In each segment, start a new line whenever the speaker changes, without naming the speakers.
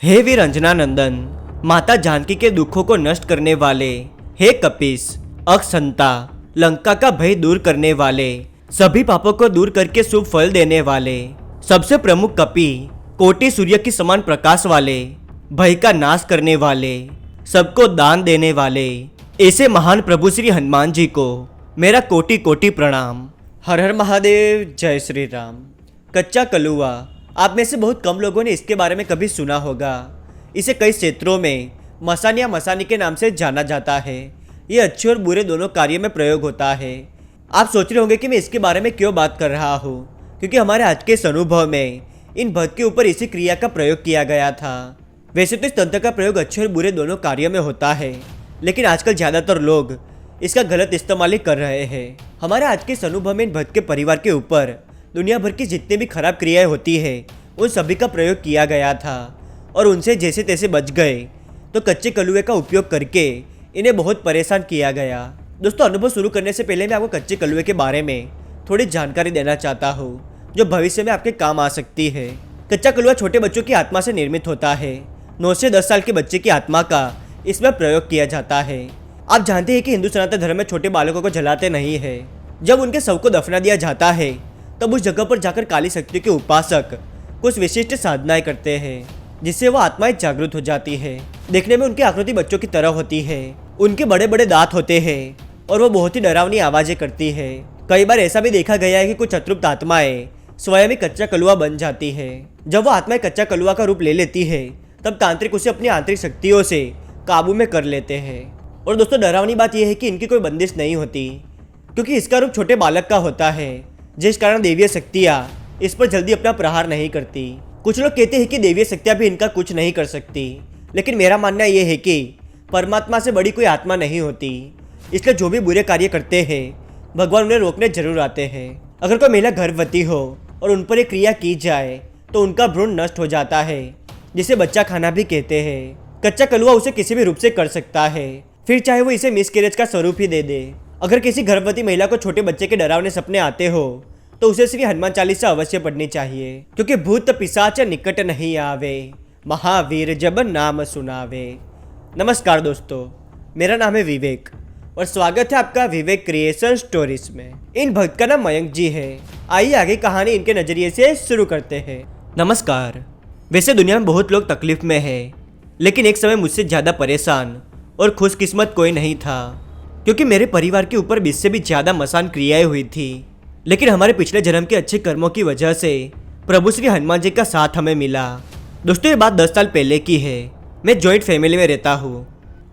हे वीर अंजना नंदन, माता जानकी के दुखों को नष्ट करने वाले, हे कपीस, अक्षंता, लंका का भय दूर करने वाले, सभी पापों को दूर करके शुभ फल देने वाले, सबसे प्रमुख कपी, कोटि सूर्य की समान प्रकाश वाले, भय का नाश करने वाले, सबको दान देने वाले, ऐसे महान प्रभु श्री हनुमान जी को मेरा कोटि कोटि प्रणाम। हर हर महादेव, जय श्री राम। कच्चा कलुआ, आप में से बहुत कम लोगों ने इसके बारे में कभी सुना होगा। इसे कई क्षेत्रों में मसान या मसानी के नाम से जाना जाता है। ये अच्छे और बुरे दोनों कार्यों में प्रयोग होता है। आप सोच रहे होंगे कि मैं इसके बारे में क्यों बात कर रहा हूँ, क्योंकि हमारे आज के इस अनुभव में इन भक्त के ऊपर इसी क्रिया का प्रयोग किया गया था। वैसे तो इस तंत्र का प्रयोग अच्छे और बुरे दोनों कार्यों में होता है, लेकिन आजकल ज़्यादातर लोग इसका गलत इस्तेमाल ही कर रहे हैं। हमारे आज के इस अनुभव में इन भक्त के परिवार के ऊपर दुनिया भर की जितनी भी खराब क्रियाएं होती है उन सभी का प्रयोग किया गया था और उनसे जैसे तैसे बच गए। तो कच्चे कलुए का उपयोग करके इन्हें बहुत परेशान किया गया। दोस्तों, अनुभव शुरू करने से पहले मैं आपको कच्चे कलुए के बारे में थोड़ी जानकारी देना चाहता हूँ जो भविष्य में आपके काम आ सकती है। कच्चा कलुआ छोटे बच्चों की आत्मा से निर्मित होता है। 9 से 10 साल के बच्चे की आत्मा का इसमें प्रयोग किया जाता है। आप जानते हैं कि हिंदू सनातन धर्म में छोटे बालकों को जलाते नहीं है। जब उनके शव को दफना दिया जाता है तब उस जगह पर जाकर काली शक्ति के उपासक कुछ विशिष्ट साधनाएं करते हैं, जिससे वो आत्माएं जागृत हो जाती है। देखने में उनकी आकृति बच्चों की तरह होती है। उनके बड़े बड़े दांत होते हैं और वो बहुत ही डरावनी आवाजें करती है। कई बार ऐसा भी देखा गया है कि कुछ अतृप्त आत्माएं स्वयं ही कच्चा कलुआ बन जाती है। जब वो आत्माएं कच्चा कलुआ का रूप ले लेती है तब तांत्रिक उसे अपनी आंतरिक शक्तियों से काबू में कर लेते हैं। और दोस्तों, डरावनी बात यह है कि इनकी कोई बंदिश नहीं होती, क्योंकि इसका रूप छोटे बालक का होता है, जिस कारण देवीय शक्तियाँ इस पर जल्दी अपना प्रहार नहीं करती। कुछ लोग कहते हैं कि देवीय शक्तियाँ भी इनका कुछ नहीं कर सकती, लेकिन मेरा मानना यह है कि परमात्मा से बड़ी कोई आत्मा नहीं होती। इसलिए जो भी बुरे कार्य करते हैं भगवान उन्हें रोकने जरूर आते हैं। अगर कोई महिला गर्भवती हो और उन पर एक क्रिया की जाए तो उनका भ्रूण नष्ट हो जाता है, जिसे बच्चा खाना भी कहते हैं। कच्चा कलुआ उसे किसी भी रूप से कर सकता है, फिर चाहे वो इसे मिसकैरेज का स्वरूप ही दे दे। अगर किसी गर्भवती महिला को छोटे बच्चे के डरावने सपने आते हो तो उसे श्री हनुमान चालीसा अवश्य पढ़नी चाहिए, क्योंकि भूत पिशाच निकट नहीं आवे, महावीर जब नाम सुनावे। नमस्कार दोस्तों, मेरा नाम है विवेक और स्वागत है आपका विवेक क्रिएशन स्टोरीज में। इन भक्त का नाम मयंक जी है। आइए आगे कहानी इनके नजरिए से शुरू करते हैं। नमस्कार। वैसे दुनिया में बहुत लोग तकलीफ में हैं, लेकिन एक समय मुझसे ज़्यादा परेशान और खुशकिस्मत कोई नहीं था, क्योंकि मेरे परिवार के ऊपर 20 से भी ज़्यादा मसान क्रियाएं हुई थी। लेकिन हमारे पिछले जन्म के अच्छे कर्मों की वजह से प्रभु श्री हनुमान जी का साथ हमें मिला। दोस्तों, ये बात 10 साल पहले की है। मैं जॉइंट फैमिली में रहता हूँ।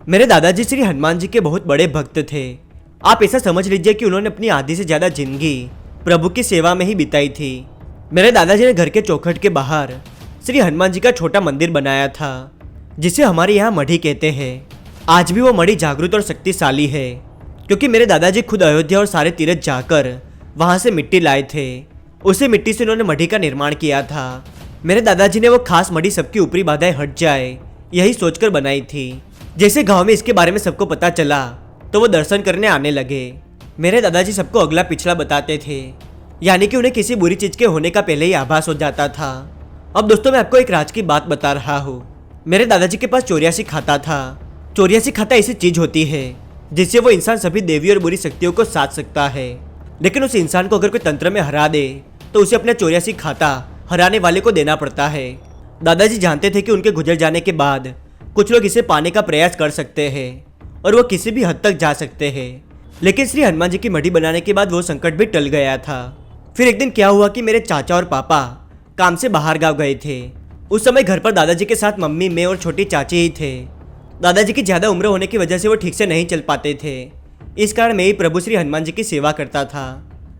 मेरे दादाजी श्री हनुमान जी के बहुत बड़े भक्त थे। आप ऐसा समझ लीजिए कि उन्होंने अपनी आधी से ज़्यादा जिंदगी प्रभु की सेवा में ही बिताई थी। मेरे दादाजी ने घर के चौखट के बाहर श्री हनुमान जी का छोटा मंदिर बनाया था, जिसे हमारे यहाँ मढ़ी कहते हैं। आज भी वो मढ़ी जागृत और शक्तिशाली है, क्योंकि मेरे दादाजी खुद अयोध्या और सारे तीर्थ जाकर वहाँ से मिट्टी लाए थे। उसी मिट्टी से उन्होंने मढ़ी का निर्माण किया था। मेरे दादाजी ने वो खास मढ़ी सबकी ऊपरी बाधाएं हट जाए यही सोचकर बनाई थी। जैसे गांव में इसके बारे में सबको पता चला तो वो दर्शन करने आने लगे। मेरे दादाजी सबको अगला पिछला बताते थे, यानी कि उन्हें किसी बुरी चीज़ के होने का पहले ही आभास हो जाता था। अब दोस्तों, मैं आपको एक राज की बात बता रहा हूँ। मेरे दादाजी के पास 84 खाता था। 84 खाता ऐसी चीज होती है जिससे वो इंसान सभी देवी और बुरी शक्तियों को साध सकता है, लेकिन उस इंसान को अगर कोई तंत्र में हरा दे तो उसे अपना 84 खाता हराने वाले को देना पड़ता है। दादाजी जानते थे कि उनके गुजर जाने के बाद कुछ लोग इसे पाने का प्रयास कर सकते हैं और वो किसी भी हद तक जा सकते हैं, लेकिन श्री हनुमान जी की मढ़ी बनाने के बाद वो संकट भी टल गया था। फिर एक दिन क्या हुआ कि मेरे चाचा और पापा काम से बाहर गाँव गए थे। उस समय घर पर दादाजी के साथ मम्मी, मैं और छोटी चाची ही थे। दादाजी की ज़्यादा उम्र होने की वजह से वो ठीक से नहीं चल पाते थे। इस कारण मैं ही प्रभु श्री हनुमान जी की सेवा करता था।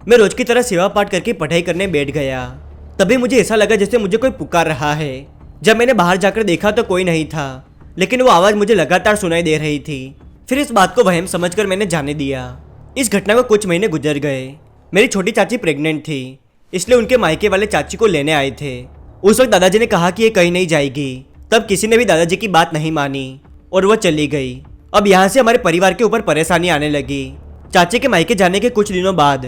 मैं रोज की तरह सेवा पाठ करके पढ़ाई करने बैठ गया। तभी मुझे ऐसा लगा जैसे मुझे कोई पुकार रहा है। जब मैंने बाहर जाकर देखा तो कोई नहीं था, लेकिन वो आवाज़ मुझे लगातार सुनाई दे रही थी। फिर इस बात को वहम समझकर मैंने जाने दिया। इस घटना को कुछ महीने गुजर गए। मेरी छोटी चाची प्रेग्नेंट थी, इसलिए उनके मायके वाले चाची को लेने आए थे। उस वक्त दादाजी ने कहा कि ये कहीं नहीं जाएगी। तब किसी ने भी दादाजी की बात नहीं मानी और वो चली गई। अब यहाँ से हमारे परिवार के ऊपर परेशानी आने लगी। चाचे के मायके जाने के कुछ दिनों बाद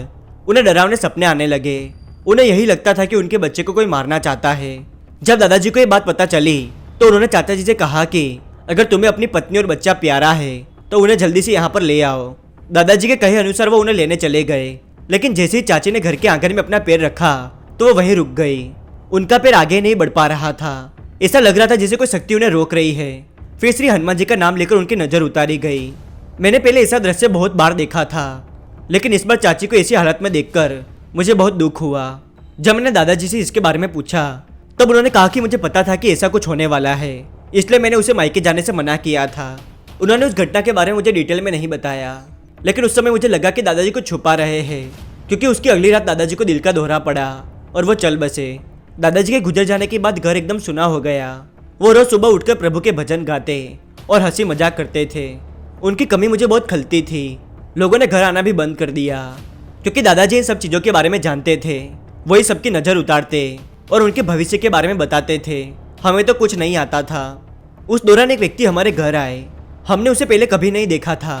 उन्हें डरावने सपने आने लगे। उन्हें यही लगता था कि उनके बच्चे को कोई मारना चाहता है। जब दादाजी को ये बात पता चली तो उन्होंने चाचा जी से कहा कि अगर तुम्हें अपनी पत्नी और बच्चा प्यारा है तो उन्हें जल्दी से यहाँ पर ले आओ। दादाजी के कहे अनुसार वो उन्हें लेने चले गए, लेकिन जैसे ही चाची ने घर के आंगन में अपना पैर रखा तो वो वहीं रुक गई। उनका पैर आगे नहीं बढ़ पा रहा था। ऐसा लग रहा था जैसे कोई शक्ति उन्हें रोक रही है। फिर श्री हनुमान जी का नाम लेकर उनकी नजर उतारी गई। मैंने पहले ऐसा दृश्य बहुत बार देखा था, लेकिन इस बार चाची को ऐसी हालत में देखकर मुझे बहुत दुख हुआ। जब मैंने दादाजी से इसके बारे में पूछा तब उन्होंने कहा कि मुझे पता था कि ऐसा कुछ होने वाला है, इसलिए मैंने उसे मायके जाने से मना किया था। उन्होंने उस घटना के बारे में मुझे डिटेल में नहीं बताया, लेकिन उस समय मुझे लगा कि दादाजी को छुपा रहे हैं, क्योंकि उसकी अगली रात दादाजी को दिल का दौरा पड़ा और वो चल बसे। दादाजी के गुजर जाने के बाद घर एकदम सुना हो गया। वो रोज सुबह उठकर प्रभु के भजन गाते और हंसी मजाक करते थे। उनकी कमी मुझे बहुत खलती थी। लोगों ने घर आना भी बंद कर दिया, क्योंकि दादाजी इन सब चीज़ों के बारे में जानते थे। वही सबकी नज़र उतारते और उनके भविष्य के बारे में बताते थे। हमें तो कुछ नहीं आता था। उस दौरान एक व्यक्ति हमारे घर आए। हमने उसे पहले कभी नहीं देखा था,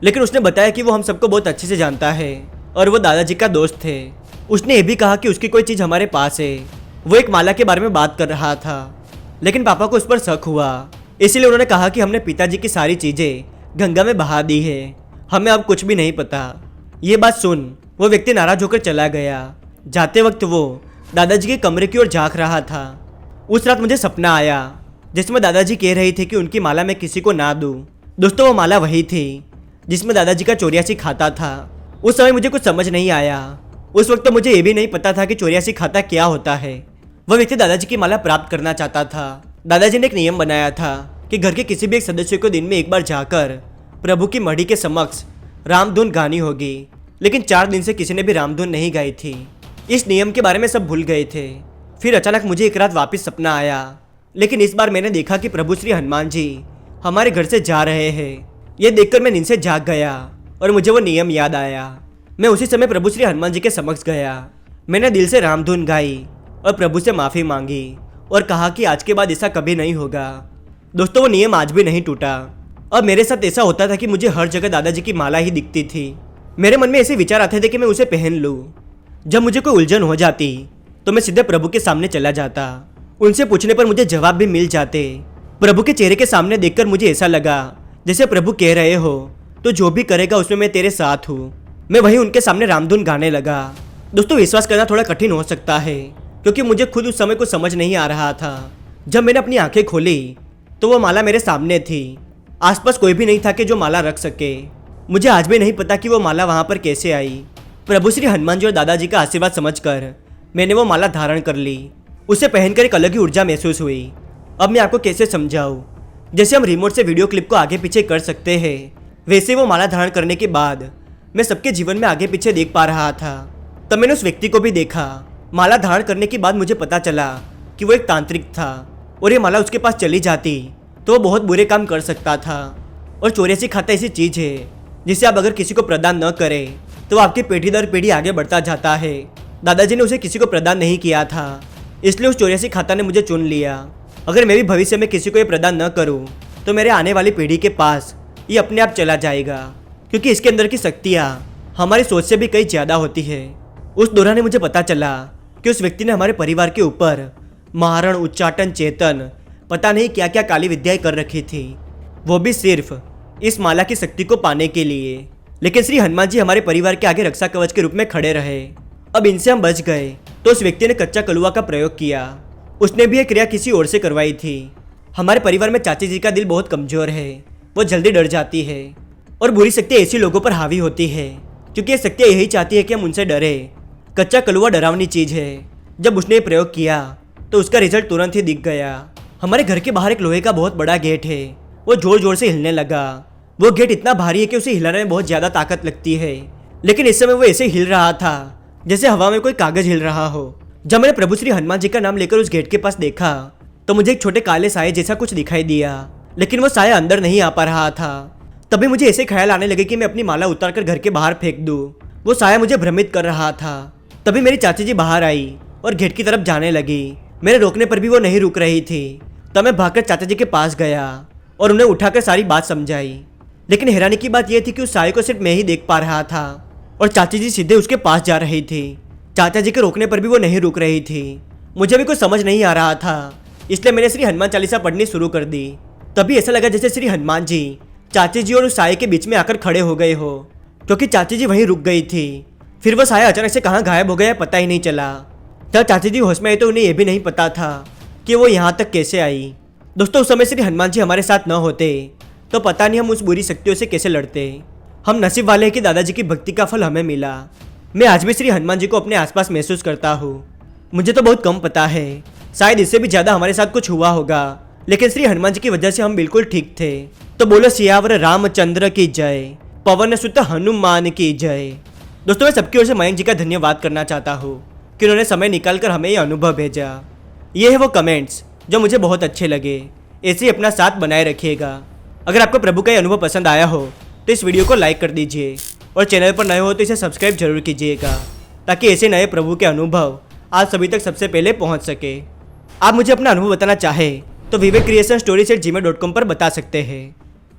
लेकिन उसने बताया कि वो हम सबको बहुत अच्छे से जानता है और वो दादाजी का दोस्त थे। उसने ये भी कहा कि उसकी कोई चीज़ हमारे पास है। वो एक माला के बारे में बात कर रहा था, लेकिन पापा को उस पर शक हुआ, इसलिए उन्होंने कहा कि हमने पिताजी की सारी चीज़ें गंगा में बहा दी है, हमें अब कुछ भी नहीं पता। ये बात सुन वो व्यक्ति नाराज होकर चला गया। जाते वक्त वो दादाजी के कमरे की ओर झांक रहा था। उस रात मुझे सपना आया जिसमें दादाजी कह रही थी कि उनकी माला मैं किसी को ना दूं। दोस्तों वो माला वही थी जिसमें दादाजी का 84 खाता था। उस समय मुझे कुछ समझ नहीं आया। उस वक्त तो मुझे ये भी नहीं पता था कि 84 खाता क्या होता है। वह व्यक्ति दादाजी की माला प्राप्त करना चाहता था। दादाजी ने एक नियम बनाया था कि घर के किसी भी एक सदस्य को दिन में एक बार जाकर प्रभु की मढ़ी के समक्ष रामधुन गानी होगी, लेकिन 4 दिन से किसी ने भी रामधुन नहीं गाई थी। इस नियम के बारे में सब भूल गए थे। फिर अचानक मुझे एक रात वापस सपना आया, लेकिन इस बार मैंने देखा कि प्रभु श्री हनुमान जी हमारे घर से जा रहे हैं। ये देखकर मैं नींद से जाग गया और मुझे वो नियम याद आया। मैं उसी समय प्रभु श्री हनुमान जी के समक्ष गया। मैंने दिल से रामधुन गाई और प्रभु से माफ़ी मांगी और कहा कि आज के बाद ऐसा कभी नहीं होगा। दोस्तों वो नियम आज भी नहीं टूटा। अब मेरे साथ ऐसा होता था कि मुझे हर जगह दादाजी की माला ही दिखती थी। मेरे मन में ऐसे विचार आते थे कि मैं उसे पहन लूँ। जब मुझे कोई उलझन हो जाती तो मैं सीधे प्रभु के सामने चला जाता। उनसे पूछने पर मुझे जवाब भी मिल जाते। प्रभु के चेहरे के सामने देखकर मुझे ऐसा लगा जैसे प्रभु कह रहे हो तो जो भी करेगा उसमें मैं तेरे साथ हूँ। मैं वहीं उनके सामने रामधुन गाने लगा। दोस्तों विश्वास करना थोड़ा कठिन हो सकता है, क्योंकि मुझे खुद उस समय कुछ समझ नहीं आ रहा था। जब मैंने अपनी आंखें खोली तो वो माला मेरे सामने थी। आसपास कोई भी नहीं था कि जो माला रख सके। मुझे आज भी नहीं पता कि वो माला वहाँ पर कैसे आई। प्रभु श्री हनुमान जी और दादाजी का आशीर्वाद समझकर मैंने वो माला धारण कर ली। उसे पहनकर एक अलग ही ऊर्जा महसूस हुई। अब मैं आपको कैसे समझाऊं? जैसे हम रिमोट से वीडियो क्लिप को आगे पीछे कर सकते हैं, वैसे वो माला धारण करने के बाद मैं सबके जीवन में आगे पीछे देख पा रहा था। तब मैंने उस व्यक्ति को भी देखा। माला धारण करने के बाद मुझे पता चला कि वो एक तांत्रिक था और ये माला उसके पास चली जाती तो वो बहुत बुरे काम कर सकता था। और 84 खाता ऐसी चीज़ है जिसे आप अगर किसी को प्रदान न करें तो आपकी पीढ़ी दर पीढ़ी आगे बढ़ता जाता है। दादाजी ने उसे किसी को प्रदान नहीं किया था, इसलिए उस 84 खाता ने मुझे चुन लिया। अगर मैं भी भविष्य में किसी को ये प्रदान न करूं तो मेरे आने वाली पीढ़ी के पास ये अपने आप चला जाएगा, क्योंकि इसके अंदर की शक्तियाँ हमारी सोच से भी कई ज़्यादा होती है। उस दौरान मुझे पता चला कि उस व्यक्ति ने हमारे परिवार के ऊपर महारण, उच्चाटन, चेतन, पता नहीं क्या क्या काली विद्याएं कर रखी थी, वो भी सिर्फ इस माला की शक्ति को पाने के लिए। लेकिन श्री हनुमान जी हमारे परिवार के आगे रक्षा कवच के रूप में खड़े रहे। अब इनसे हम बच गए तो उस व्यक्ति ने कच्चा कलुआ का प्रयोग किया। उसने भी यह क्रिया किसी और से करवाई थी। हमारे परिवार में चाची जी का दिल बहुत कमजोर है, वो जल्दी डर जाती है और बुरी शक्तियाँ ऐसी लोगों पर हावी होती है, क्योंकि ये शक्तियाँ यही चाहती है कि हम उनसे डरे। कच्चा कलुआ डरावनी चीज़ है। जब उसने ये प्रयोग किया तो उसका रिजल्ट तुरंत ही दिख गया। हमारे घर के बाहर एक लोहे का बहुत बड़ा गेट है, वो जोर जोर से हिलने लगा। वो गेट इतना भारी है कि उसे हिलाने में बहुत ज़्यादा ताकत लगती है, लेकिन इस समय वो ऐसे हिल रहा था जैसे हवा में कोई कागज हिल रहा हो। जब मैंने प्रभु श्री हनुमान जी का नाम लेकर उस गेट के पास देखा तो मुझे एक छोटे काले साये जैसा कुछ दिखाई दिया, लेकिन वो साया अंदर नहीं आ पा रहा था। तभी मुझे ऐसे ख्याल आने लगे कि मैं अपनी माला उतारकर घर के बाहर फेंक दूँ। वो साया मुझे भ्रमित कर रहा था। तभी मेरी चाची जी बाहर आई और गेट की तरफ जाने लगी। मेरे रोकने पर भी वो नहीं रुक रही थी। तब मैं भागकर चाचा जी के पास गया और उन्हें उठाकर सारी बात समझाई। लेकिन हैरानी की बात यह थी कि उस साये को सिर्फ मैं ही देख पा रहा था और चाची जी सीधे उसके पास जा रही थी। चाचा जी के रोकने पर भी वो नहीं रुक रही थी। मुझे भी कुछ समझ नहीं आ रहा था इसलिए मैंने श्री हनुमान चालीसा पढ़नी शुरू कर दी। तभी ऐसा लगा जैसे श्री हनुमान जी चाची जी और उस साये के बीच में आकर खड़े हो गए हो, क्योंकि चाची जी वहीं रुक गई थी। फिर वो साया अचानक से कहाँ गायब हो गया पता ही नहीं चला। जब चाची जी होश में आई तो उन्हें यह भी नहीं पता था कि वो यहाँ तक कैसे आई। दोस्तों, उस समय श्री हनुमान जी हमारे साथ न होते तो पता नहीं हम उस बुरी शक्तियों से कैसे लड़ते। हम नसीब वाले हैं कि दादाजी की भक्ति का फल हमें मिला। मैं आज भी श्री हनुमान जी को अपने आसपास महसूस करता हूँ। मुझे तो बहुत कम पता है, शायद इससे भी ज़्यादा हमारे साथ कुछ हुआ होगा, लेकिन श्री हनुमान जी की वजह से हम बिल्कुल ठीक थे। तो बोलो सियावर रामचंद्र की जय, पवन सुत हनुमान की जय। दोस्तों, मैं सबकी ओर से मयंक जी का धन्यवाद करना चाहता हूँ कि उन्होंने समय निकालकर हमें ये अनुभव भेजा। ये है वो कमेंट्स जो मुझे बहुत अच्छे लगे। ऐसे ही अपना साथ बनाए रखिएगा। अगर आपको प्रभु का ये अनुभव पसंद आया हो तो इस वीडियो को लाइक कर दीजिए और चैनल पर नए हो तो इसे सब्सक्राइब जरूर कीजिएगा, ताकि ऐसे नए प्रभु के अनुभव आज सभी तक सबसे पहले पहुंच सके। आप मुझे अपना अनुभव बताना चाहे तो vivekcreationstories@gmail.com पर बता सकते हैं।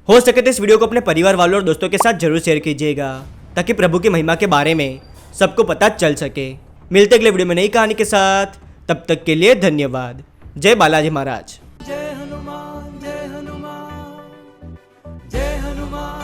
हो सके तो इस वीडियो को अपने परिवार वालों और दोस्तों के साथ जरूर शेयर कीजिएगा, ताकि प्रभु की महिमा के बारे में सबको पता चल सके। मिलते अगले वीडियो में नई कहानी के साथ, तब तक के लिए धन्यवाद। जय बालाजी महाराज।
जय हनुमान जय हनुमान जय हनुमान।